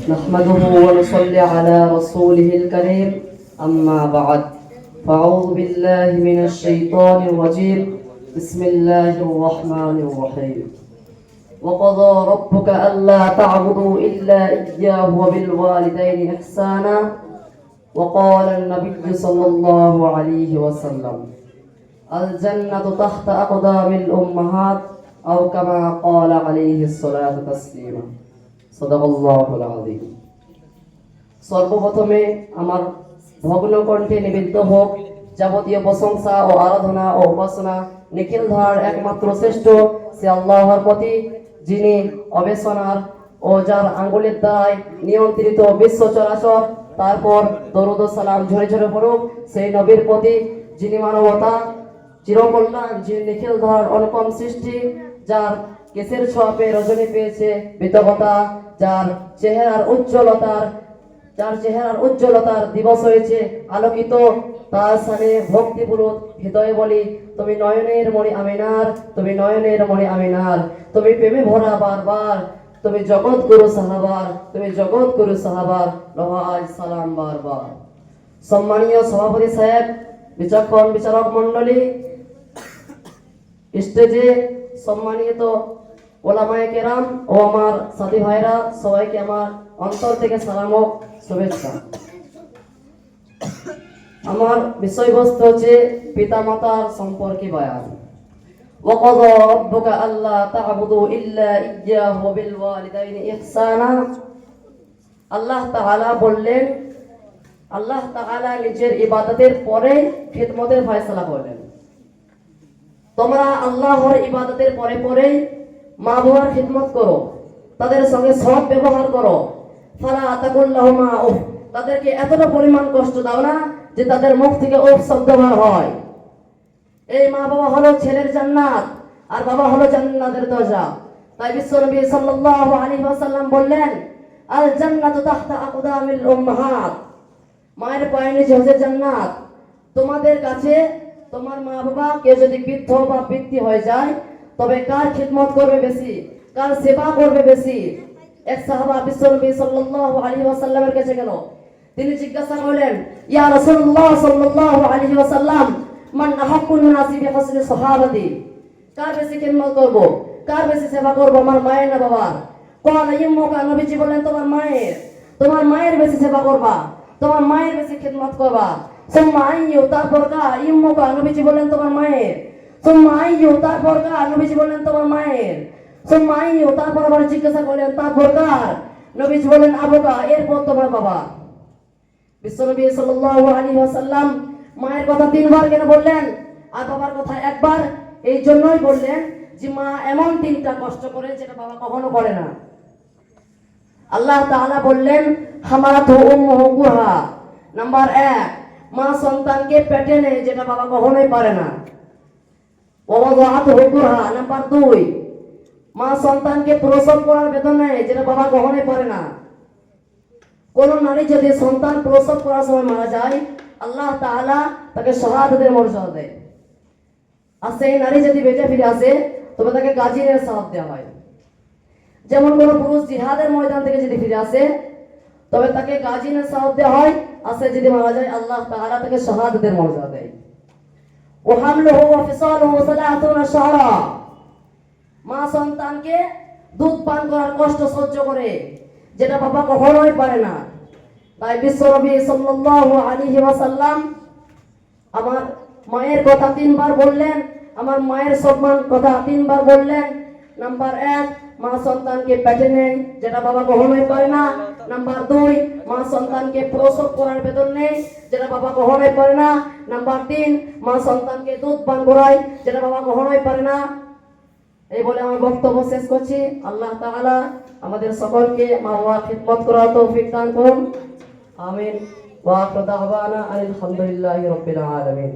نحمده ونصلي على رسوله الكريم أما بعد فأعوذ بالله من الشيطان الرجيم بسم الله الرحمن الرحيم وقضى ربك ألا تعبدوا إلا إياه وبالوالدين إحسانا وقال النبي صلى الله عليه وسلم الجنة تحت أقدام الأمهات أو كما قال عليه الصلاة تسليما সদাকাল্লাহুল আযীম। সর্বপ্রথমে আমার ভগ্ন কণ্ঠে নিবেদিত হোক যাবতীয় প্রশংসা ও আরাধনা ও উপাসনা নিখিল ধার একমাত্র শ্রেষ্ঠ সে আল্লাহর প্রতি, যিনি অবেসনার ও যার আঙ্গুলের দ্বারায় নিয়ন্ত্রিত বিশ্ব চরাচর। তারপর দরুদ ও সালাম ঝরে ঝরে পড়ুক সেই নবীর প্রতি, যিনি মানবতা চিরকল্যাণ, যিনি নিখিল ধার অনুপম সৃষ্টি, যার কেসের ছোঁয়াপে রজনী পেয়েছে বিতকতা, যার চেহারার উজ্জ্বলতার দিবস হয়েছে আলোকিত। তার সানে ভক্তিপূর্বক হৃদয়ে বলি, তুমি নয়নের মণি আমিনার, তুমি নয়নের মণি আমিনার, তুমি প্রেমে ভরা বারবার, তুমি জগৎ গুরু সাহাবার, তুমি জগৎ গুরু সাহাবার, লহাজ সালাম বারবার। সম্মানীয় সভাপতি সাহেব, বিচক্ষণ বিচারক মণ্ডলী, স্টেজে সম্মানিত ওলামায়ে কেরাম ও আমার সাথী ভাইরা, সবাইকে আমার অন্তর থেকে সালাম ও শুভেচ্ছা। আমার বিষয়বস্তু হচ্ছে পিতামাতার সম্পর্কে বয়ান। ওয়াকাযা রাব্বুকা আল্লা তা'বুদু ইল্লা ইয়্যাহু ওয়া বিল ওয়ালিদাইনি ইহসানা। আল্লাহ তাআলা বললেন, আল্লাহ তাআলা নিজের ইবাদতের পরে খিদমতের ফয়সালা করলেন। তোমরা আল্লাহর ইবাদতের পরে পরে মা বাবার খিদমত করো, তাদের সঙ্গে সৎ ব্যবহার করো। ফালা তাকুল লাহুমা উফ, তাদেরকে এতটা পরিমাণ কষ্ট দাও না যে তাদের মুখ থেকে উফ শব্দ বের হয়। এই মা বাবা হলো ছেলের জান্নাত, আর বাবা হলো জান্নাতের দরজা। তাই বিশ্বনবী সাল্লাল্লাহু আলাইহি ওয়াসাল্লাম বললেন, আল জান্নাতু তাহতা আকদামিল উম্মাহাত, মায়ের পায়ের নিচে হচ্ছে জান্নাত। তোমাদের কাছে তোমার মা বাবা কেউ যদি বৃদ্ধ বা বৃদ্ধি হয়ে যায়, তবে কার খিদমত করবে বেশি, কার সেবা করবে বেশি? এক সাহাবা বিশ্বনবী সাল্লাল্লাহু আলাইহি ওয়াসাল্লামের কাছে গেল। তিনি জিজ্ঞাসা করলেন, ইয়া রাসূলুল্লাহ সাল্লাল্লাহু আলাইহি ওয়াসাল্লাম, মান আহাক্কুন নাসি বিহসনি সাহাবাতি, কার বেশি খিদমত করব, কার বেশি সেবা করব, আমার মায়ের না বাবার? ক্বালা ইম্মুকা, নবীজি বললেন তোমার মায়ের, তোমার মায়ের বেশি সেবা করবা, তোমার মায়ের বেশি খিদমত করবা। সুম্মা আইয়ু, তারপর কার? ইম্মুকা, নবীজি বললেন তোমার মায়ের। সুম্মা আইয়ু, তারপর কার? নবীজি বললেন তোমার মায়ের। সুম্মা আইয়ু, তারপর আবার জিজ্ঞাসা করলেন তারপর কার? নবীজি বললেন আবুকা, এরপর তোমার বাবা। বিশ্বনবী সাল্লাল্লাহু আলাইহি ওয়াসাল্লাম মায়ের কথা তিনবার কেন বললেন আর বাবার কথা একবার? এই জন্যই বললেন যে মা এমন তিনটা কষ্ট করে যেটা বাবা কখনো করে না। আল্লাহ তাআলা বললেন হামালাতহু উম্মুহু কুরহা, নাম্বার 1, মা সন্তানকে পেটে নেয় যেটা বাবা কখনোই পারে না। ওয়াদাআতুহু কুরহা, নাম্বার 2, মা সন্তানকে প্রসব করার বেদনা নেয় যেটা বাবা কখনোই পারে না। কোন নারী যদি সন্তান প্রসব করার সময় মারা যায়, আল্লাহ তাআলা তাকে শাহাদাতের মর্যাদা দেয়। আর সেই নারী যদি বেঁচে ফিরে আসে, তবে তাকে গাজীর সওয়াব দেওয়া হয়। যেমন কোন পুরুষ জিহাদের ময়দান থেকে যদি ফিরে আসে, তবে তাকে গাজীর সওয়াব দেওয়া হয়। আর সে যদি মারা যায়, আল্লাহ তাআলা তাকে শাহাদাতের মর্যাদা দেয়। ওয়া হামলুহু ওয়া ফিসালুহু 30 শাহরা, মা সন্তানকে দুধ পান করার কষ্ট সহ্য করে যেটা বাবা কখনোই পারে না। তাই বিশ্বনবী সাল্লাল্লাহু আলাইহি ওয়াসাল্লাম আমার মায়ের কথা তিনবার বললেন, আমার মায়ের সম্মান কথা তিনবার বললেন। নাম্বার 1, মা সন্তানকে পেটে নেয় যেটা বাবা কখনোই পারে না। নাম্বার 2, মা সন্তানকে প্রসব করার বেতন নেই যেটা বাবা কখনোই পারে না। নাম্বার 3, মা সন্তানকে দুধ পান করায় যেটা বাবা কখনোই পারে না। এই বলে আমার বক্তব্য শেষ করছি। আল্লাহ তাআলা আমাদের সকলকে মা বাবার খিদমত করার তৌফিক দান করুন। আমিন। ওয়া আখিরু দাওয়ানা আলহামদুলিল্লাহি রাব্বিল আলামিন।